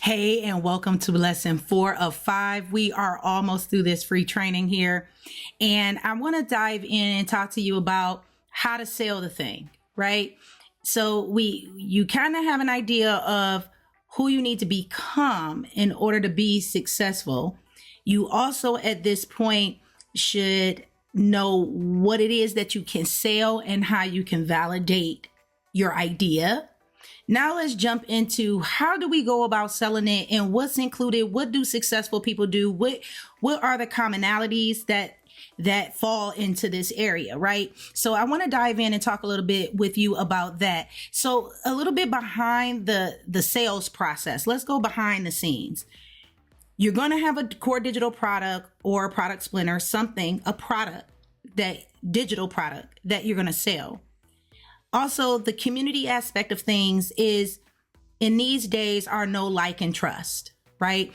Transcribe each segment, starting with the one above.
Hey, and welcome to lesson 4 of 5. We are almost through this free training here. And I want to dive in and talk to you about how to sell the thing, right? So you kind of have an idea of who you need to become in order to be successful. You also at this point should know what it is that you can sell and how you can validate your idea. Now let's jump into how do we go about selling it and what's included? What do successful people do? What are the commonalities that fall into this area, right? So I want to dive in and talk a little bit with you about that. So a little bit behind the sales process. Let's go behind the scenes. You're going to have a core digital product or a product splinter, digital product that you're going to sell. Also, the community aspect of things is in these days are know, like, and trust, right?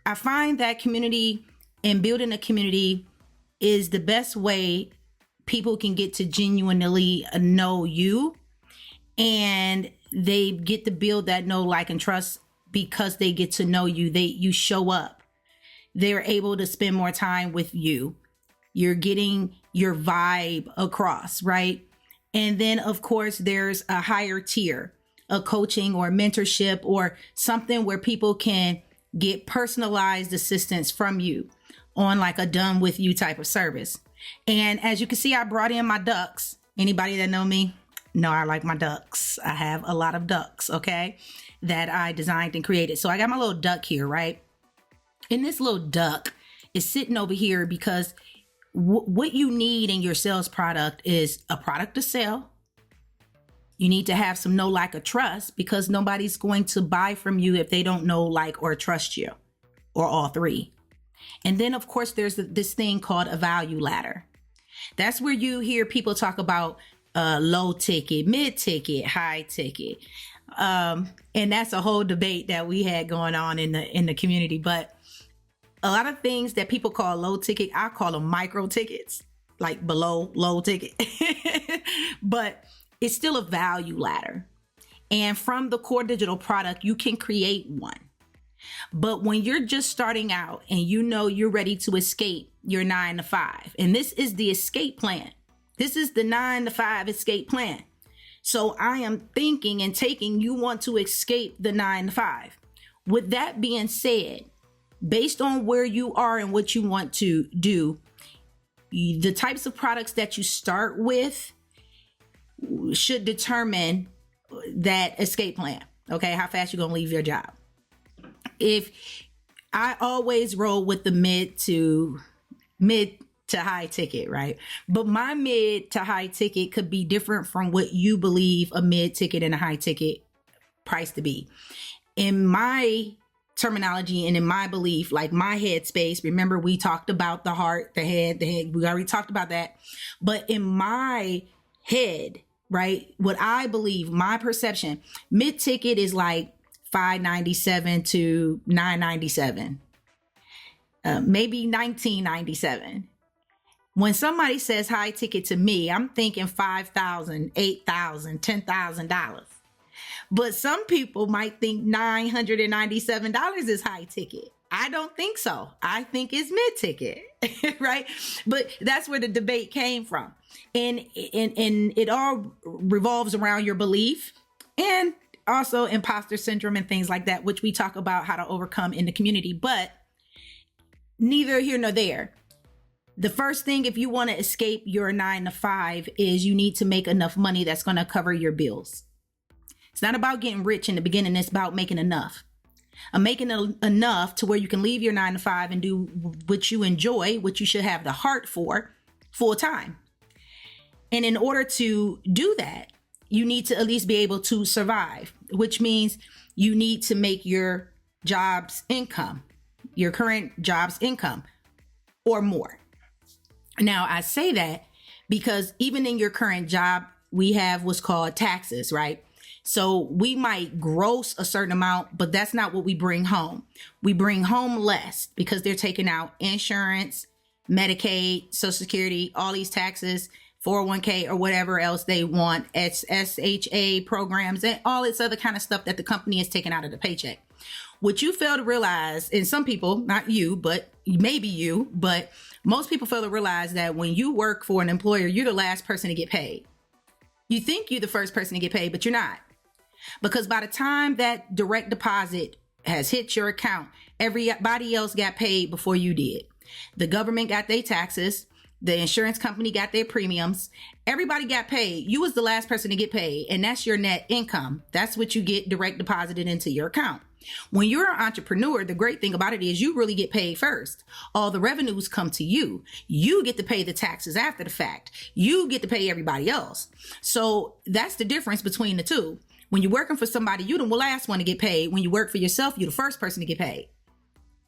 I find that community and building a community is the best way people can get to genuinely know you, and they get to build that know, like, and trust because they get to know you. You show up. They're able to spend more time with you. You're getting your vibe across, right? And then, of course, there's a higher tier, a coaching or mentorship or something where people can get personalized assistance from you on like a done with you type of service. And as you can see, I brought in my ducks. Anybody that know me know I like my ducks. I have a lot of ducks, okay, that I designed and created. So I got my little duck here, right? And this little duck is sitting over here because what you need in your sales product is a product to sell. You need to have some know, like, or trust because nobody's going to buy from you if they don't know, like, or trust you, or all three. And then, of course, there's this thing called a value ladder. That's where you hear people talk about low ticket, mid ticket, high ticket. And that's a whole debate that we had going on in the community. But a lot of things that people call low ticket, I call them micro tickets, like below low ticket. But it's still a value ladder. And from the core digital product, you can create one. But when you're just starting out and you know you're ready to escape your 9 to 5, and this is the escape plan. This is the 9 to 5 escape plan. So I am thinking and taking you want to escape the 9 to 5. With that being said, based on where you are and what you want to do, the types of products that you start with should determine that escape plan. Okay, how fast you're going to leave your job. If I always roll with the mid to high ticket, right? But my mid to high ticket could be different from what you believe a mid ticket and a high ticket price to be. In my terminology and in my belief, like my headspace, remember we talked about the heart, the head, we already talked about that. But in my head, right, what I believe, my perception, mid ticket is like $597 to $997, maybe $1997. When somebody says high ticket to me, I'm thinking $5,000, $8,000, $10,000. But some people might think $997 is high ticket. I don't think so. I think it's mid ticket, right? But that's where the debate came from. And it all revolves around your belief and also imposter syndrome and things like that, which we talk about how to overcome in the community. But neither here nor there. The first thing, if you want to escape your 9 to 5, is you need to make enough money that's going to cover your bills. It's not about getting rich in the beginning. It's about making enough. Making enough to where you can leave your 9 to 5 and do what you enjoy, what you should have the heart for, full time. And in order to do that, you need to at least be able to survive, which means you need to make your job's income, your current job's income or more. Now, I say that because even in your current job, we have what's called taxes, right? So we might gross a certain amount, but that's not what we bring home. We bring home less because they're taking out insurance, Medicaid, Social Security, all these taxes, 401k or whatever else they want, SHA programs and all this other kind of stuff that the company is taking out of the paycheck. What you fail to realize, and some people, not you, but maybe you, but most people fail to realize that when you work for an employer, you're the last person to get paid. You think you're the first person to get paid, but you're not. Because by the time that direct deposit has hit your account, everybody else got paid before you did. The government got their taxes. The insurance company got their premiums. Everybody got paid. You was the last person to get paid. And that's your net income. That's what you get direct deposited into your account. When you're an entrepreneur, the great thing about it is you really get paid first. All the revenues come to you. You get to pay the taxes after the fact. You get to pay everybody else. So that's the difference between the two. When you're working for somebody, you're the last one to get paid. When you work for yourself, you're the first person to get paid.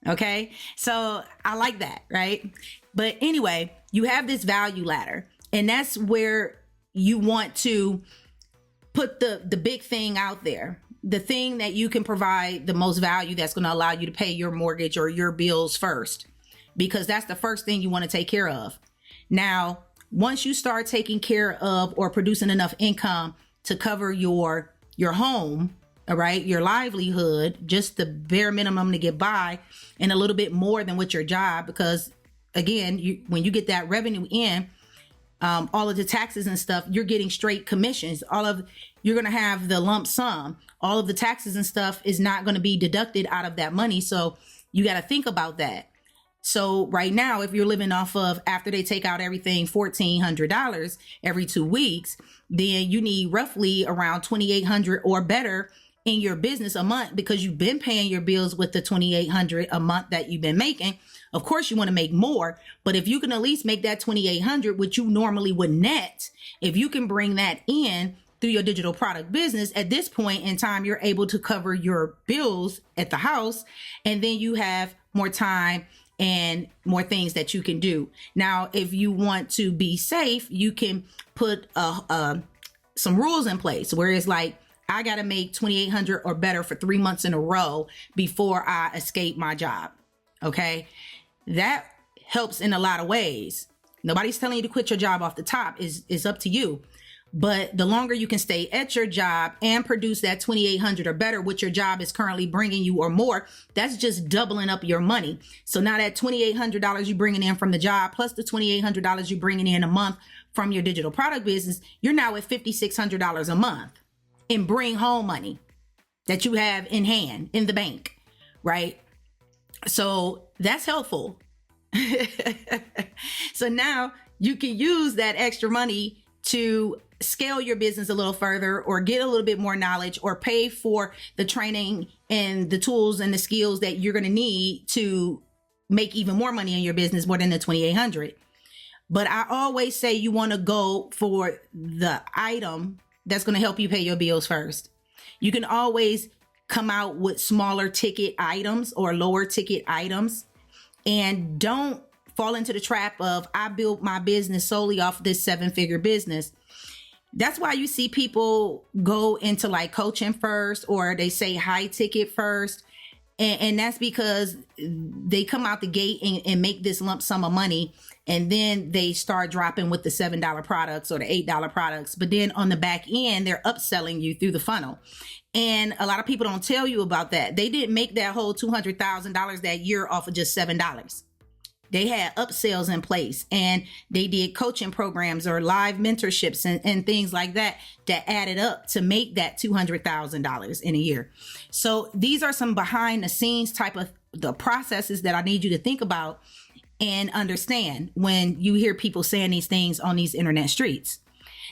Okay, so I like that, right? But anyway, you have this value ladder, and that's where you want to put the big thing out there, the thing that you can provide the most value that's going to allow you to pay your mortgage or your bills first, because that's the first thing you want to take care of. Now, once you start taking care of or producing enough income to cover your home, all right, your livelihood, just the bare minimum to get by, and a little bit more than with your job, because again, when you get that revenue in, all of the taxes and stuff, you're getting straight commissions. You're going to have the lump sum. All of the taxes and stuff is not going to be deducted out of that money. So you got to think about that. So right now, if you're living off of, after they take out everything, $1,400 every 2 weeks, then you need roughly around $2,800 or better in your business a month, because you've been paying your bills with the $2,800 a month that you've been making. Of course, you want to make more, but if you can at least make that $2,800, which you normally would net, if you can bring that in through your digital product business, at this point in time, you're able to cover your bills at the house, and then you have more time and more things that you can do. Now, if you want to be safe, you can put some rules in place where it's like, I got to make $2,800 or better for 3 months in a row before I escape my job. Okay. That helps in a lot of ways. Nobody's telling you to quit your job off the top. Is up to you. But the longer you can stay at your job and produce that $2,800 or better, which your job is currently bringing you or more, that's just doubling up your money. So now that $2,800 you're bringing in from the job, plus the $2,800 you're bringing in a month from your digital product business, you're now at $5,600 a month in bring home money that you have in hand in the bank, right? So that's helpful. So now you can use that extra money to scale your business a little further, or get a little bit more knowledge, or pay for the training and the tools and the skills that you're going to need to make even more money in your business, more than the $2,800. But I always say you want to go for the item that's going to help you pay your bills first. You can always come out with smaller ticket items or lower ticket items, and don't fall into the trap of, I built my business solely off this 7-figure business. That's why you see people go into like coaching first, or they say high ticket first. And that's because they come out the gate and make this lump sum of money, and then they start dropping with the $7 products or the $8 products. But then on the back end, they're upselling you through the funnel. And a lot of people don't tell you about that. They didn't make that whole $200,000 that year off of just $7. They had upsells in place, and they did coaching programs or live mentorships and things like that added up to make that $200,000 in a year. So these are some behind the scenes type of the processes that I need you to think about and understand when you hear people saying these things on these internet streets.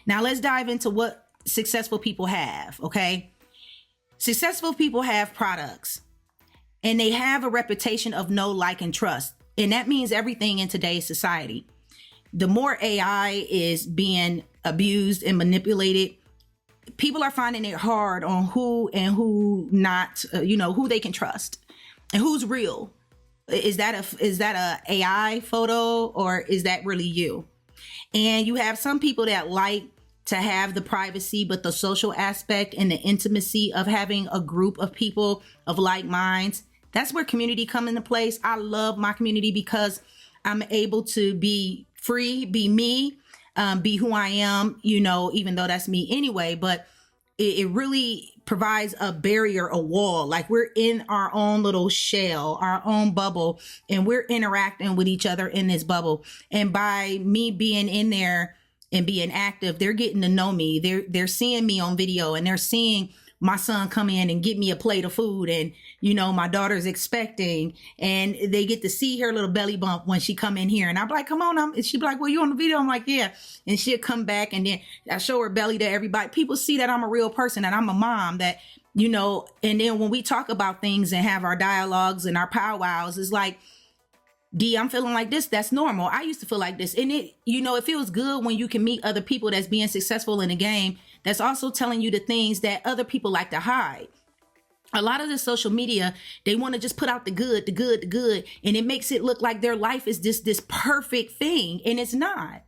Now let's dive into what successful people have. Okay. Successful people have products, and they have a reputation of know, like, and trust. And that means everything in today's society. The more AI is being abused and manipulated, people are finding it hard on who and who not, who they can trust and who's real. Is that a AI photo, or is that really you? And you have some people that like to have the privacy, but the social aspect and the intimacy of having a group of people of like minds. That's where community come into place. I love my community because I'm able to be free, be me, be who I am, even though that's me anyway. But it really provides a barrier, a wall. Like we're in our own little shell, our own bubble, and we're interacting with each other in this bubble. And by me being in there and being active, they're getting to know me. They're seeing me on video, and they're seeing my son come in and get me a plate of food, and my daughter's expecting, and they get to see her little belly bump when she come in here, and I'm like, come on, and she'd be like, well, you on the video? I'm like, yeah. And she'll come back, and then I show her belly to everybody. People see that I'm a real person, and I'm a mom, that and then when we talk about things and have our dialogues and our powwows, it's like, D, I'm feeling like this. That's normal. I used to feel like this. And it feels good when you can meet other people that's being successful in the game, that's also telling you the things that other people like to hide. A lot of the social media, they want to just put out the good, and it makes it look like their life is this perfect thing, and it's not.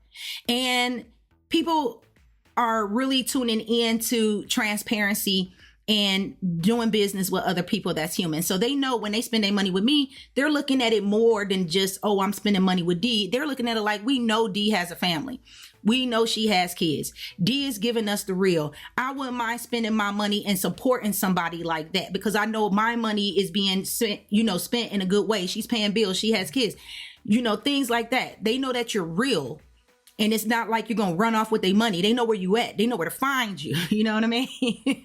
And people are really tuning into transparency and doing business with other people that's human. So they know when they spend their money with me, they're looking at it more than just, oh, I'm spending money with D. They're looking at it like, we know D has a family. We know she has kids. D is giving us the real. I wouldn't mind spending my money and supporting somebody like that, because I know my money is being spent in a good way. She's paying bills. She has kids, things like that. They know that you're real. And it's not like you're going to run off with their money. They know where you at. They know where to find you. You know what I mean?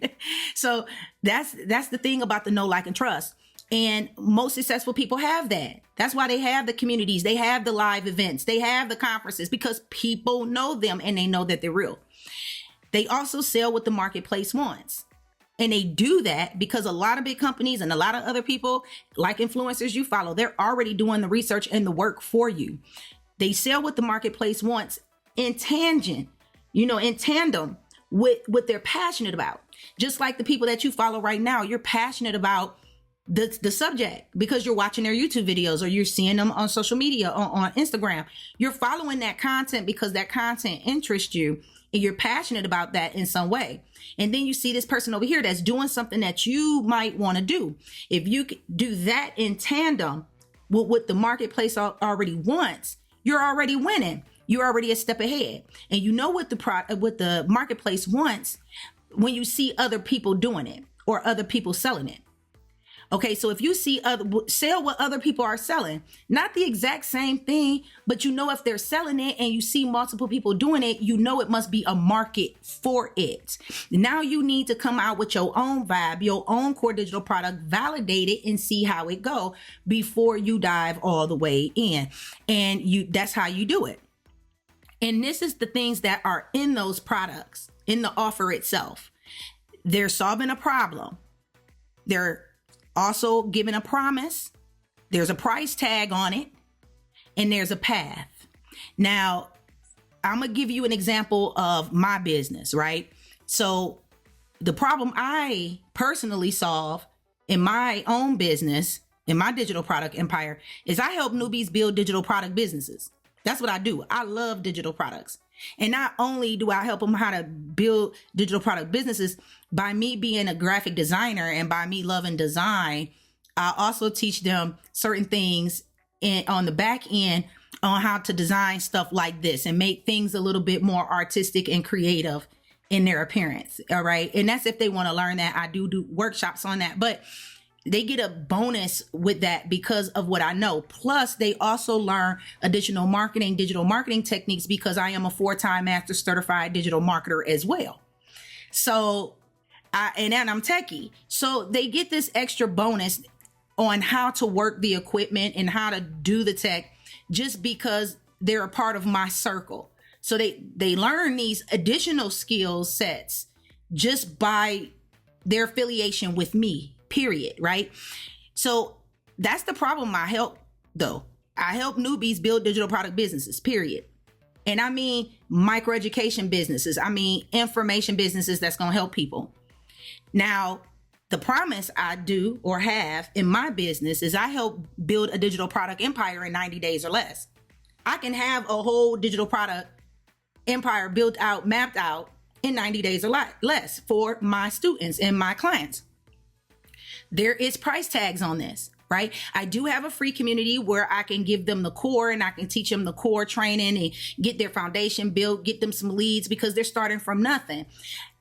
So that's the thing about the know, like, and trust. And most successful people have that. That's why they have the communities. They have the live events. They have the conferences, because people know them and they know that they're real. They also sell what the marketplace wants. And they do that because a lot of big companies and a lot of other people, like influencers you follow, they're already doing the research and the work for you. They sell what the marketplace wants in tangent, in tandem with what they're passionate about. Just like the people that you follow right now, you're passionate about the subject because you're watching their YouTube videos or you're seeing them on social media, on Instagram. You're following that content because that content interests you and you're passionate about that in some way. And then you see this person over here that's doing something that you might want to do. If you do that in tandem with what the marketplace already wants, you're already winning. You're already a step ahead. And you know what the marketplace wants when you see other people doing it or other people selling it. Okay, so if you see sell what other people are selling, not the exact same thing, but if they're selling it and you see multiple people doing it, it must be a market for it. Now you need to come out with your own vibe, your own core digital product, validate it and see how it go before you dive all the way in. And that's how you do it. And this is the things that are in those products, in the offer itself. They're solving a problem. They're also giving a promise. There's a price tag on it, and there's a path. Now, I'm going to give you an example of my business, right? So the problem I personally solve in my own business, in my digital product empire, is I help newbies build digital product businesses. That's what I do. I love digital products. And not only do I help them how to build digital product businesses, by me being a graphic designer and by me loving design, I also teach them certain things on the back end on how to design stuff like this and make things a little bit more artistic and creative in their appearance. All right. And that's if they want to learn that. I do workshops on that, but they get a bonus with that because of what I know. Plus, they also learn additional digital marketing techniques, because I am a 4-time master certified digital marketer as well. So, and I'm techie. So they get this extra bonus on how to work the equipment and how to do the tech just because they're a part of my circle. So they learn these additional skill sets just by their affiliation with me. Period. Right. So that's the problem I help, though. I help newbies build digital product businesses, period. And I mean, microeducation businesses. I mean, information businesses that's going to help people. Now, the promise I do or have in my business is I help build a digital product empire in 90 days or less. I can have a whole digital product empire built out, mapped out in 90 days or less for my students and my clients. There is price tags on this, right? I do have a free community where I can give them the core and I can teach them the core training and get their foundation built, get them some leads because they're starting from nothing.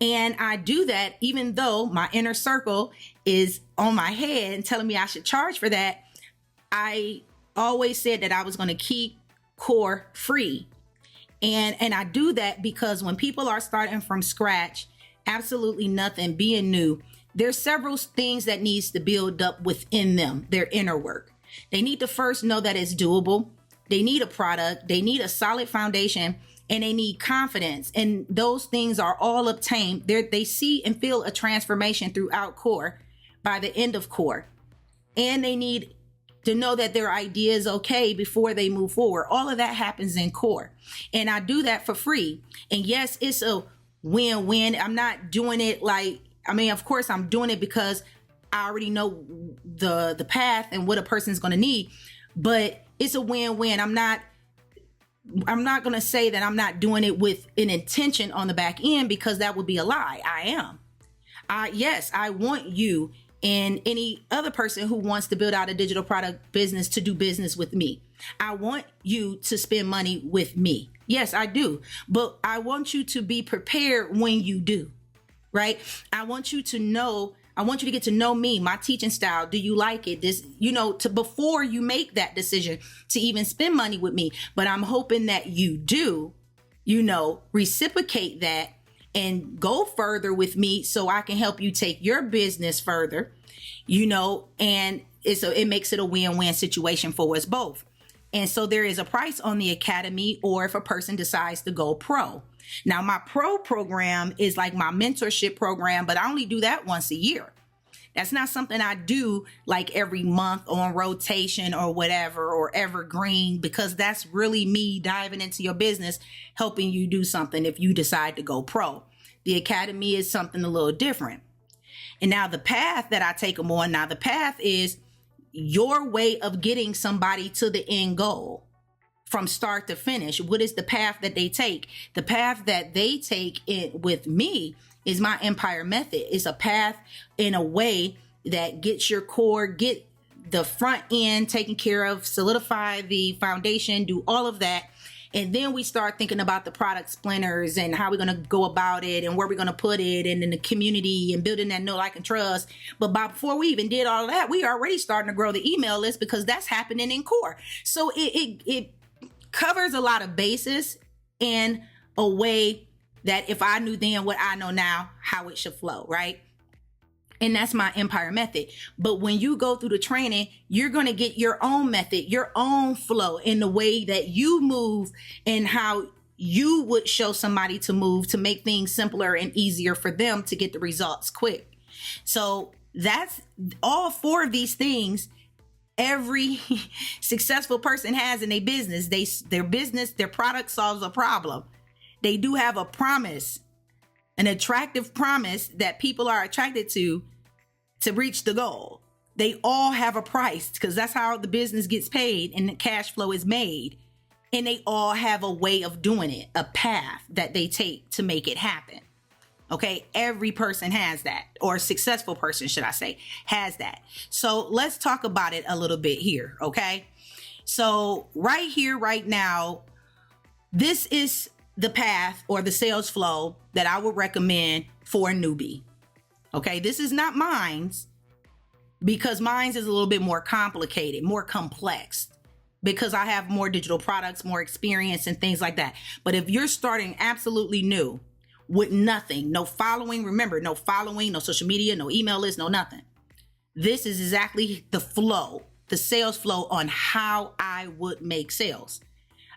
And I do that even though my inner circle is on my head and telling me I should charge for that. I always said that I was going to keep core free. And I do that because when people are starting from scratch, absolutely nothing, being new, there's several things that needs to build up within them, their inner work. They need to first know that it's doable. They need a product. They need a solid foundation, and they need confidence. And those things are all obtained. They see and feel a transformation throughout core by the end of core. And they need to know that their idea is okay before they move forward. All of that happens in core. And I do that for free. And yes, it's a win-win. I'm not doing it of course I'm doing it because I already know the path and what a person's going to need, but it's a win-win. I'm not going to say that I'm not doing it with an intention on the back end because that would be a lie. I am. Yes, I want you and any other person who wants to build out a digital product business to do business with me. I want you to spend money with me. Yes, I do. But I want you to be prepared when you do, right? I want you to get to know me, my teaching style. Do you like it? Before you make that decision to even spend money with me. But I'm hoping that you do, reciprocate that and go further with me so I can help you take your business further, and it makes it a win-win situation for us both. And so there is a price on the academy, or if a person decides to go pro. Now, my pro program is like my mentorship program, but I only do that once a year. That's not something I do like every month on rotation or whatever, or evergreen, because that's really me diving into your business, helping you do something if you decide to go pro. The academy is something a little different. And now the path that I take them on, the path is your way of getting somebody to the end goal from start to finish. What is the path that they take? The path that they take with me is my Empire Method. It's a path in a way that gets your core, get the front end taken care of, solidify the foundation, do all of that. And then we start thinking about the product splinters and how we're going to go about it and where we're going to put it and in the community and building that know, like, and trust. But before we even did all of that, we already starting to grow the email list because that's happening in core. So it covers a lot of bases in a way that if I knew then what I know now, how it should flow, right? And that's my Empire Method. But when you go through the training, you're going to get your own method, your own flow in the way that you move and how you would show somebody to move to make things simpler and easier for them to get the results quick. So that's all four of these things every successful person has in their business. Their product solves a problem. They do have a promise, an attractive promise that people are attracted to reach the goal. They all have a price because that's how the business gets paid and the cash flow is made. And they all have a way of doing it, a path that they take to make it happen. Okay, every person has that, or a successful person, should I say, has that. So let's talk about it a little bit here, okay? So right here, right now, this is the path or the sales flow that I would recommend for a newbie. Okay, this is not mine's, because mine's is a little bit more complicated, more complex, because I have more digital products, more experience and things like that. But if you're starting absolutely new with nothing, no following, remember, no following, no social media, no email list, no nothing. This is exactly the flow, the sales flow on how I would make sales.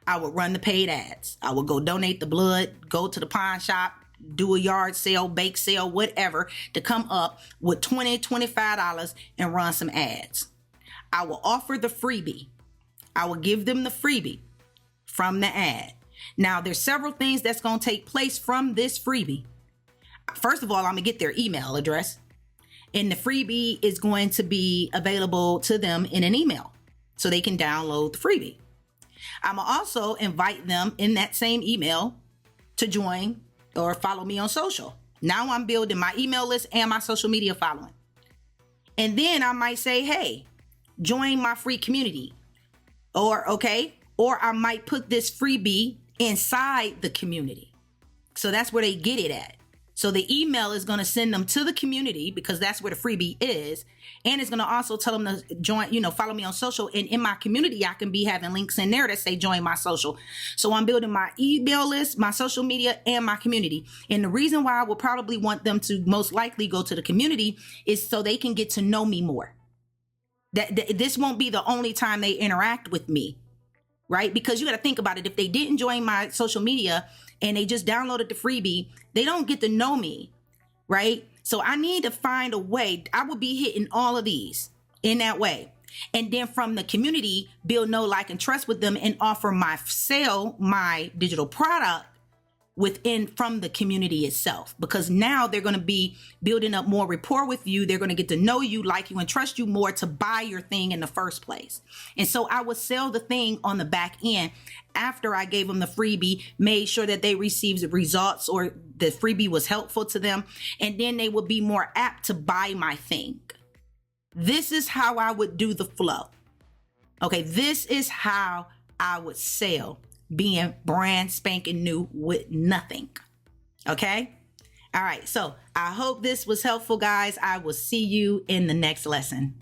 I would run the paid ads. I would go donate the blood, go to the pawn shop, do a yard sale, bake sale, whatever, to come up with $20, $25 and run some ads. I will offer the freebie. I will give them the freebie from the ad. Now, there's several things that's going to take place from this freebie. First of all, I'm going to get their email address, and the freebie is going to be available to them in an email so they can download the freebie. I'm going to also invite them in that same email to join or follow me on social. Now I'm building my email list and my social media following. And then I might say, hey, join my free community. Or I might put this freebie inside the community. So that's where they get it at. So the email is going to send them to the community because that's where the freebie is. And it's going to also tell them to join, follow me on social. And in my community, I can be having links in there that say join my social. So I'm building my email list, my social media, and my community. And the reason why I will probably want them to most likely go to the community is so they can get to know me more. That this won't be the only time they interact with me, right? Because you got to think about it. If they didn't join my social media and they just downloaded the freebie, they don't get to know me, right? So I need to find a way. I will be hitting all of these in that way. And then from the community, build know, like, and trust with them and offer my digital product from the community itself, because now they're going to be building up more rapport with you. They're going to get to know you, like you, and trust you more to buy your thing in the first place. And so I would sell the thing on the back end after I gave them the freebie, made sure that they received the results or the freebie was helpful to them. And then they would be more apt to buy my thing. This is how I would do the flow. Okay, this is how I would sell, being brand spanking new with nothing. Okay. All right. So I hope this was helpful, guys. I will see you in the next lesson.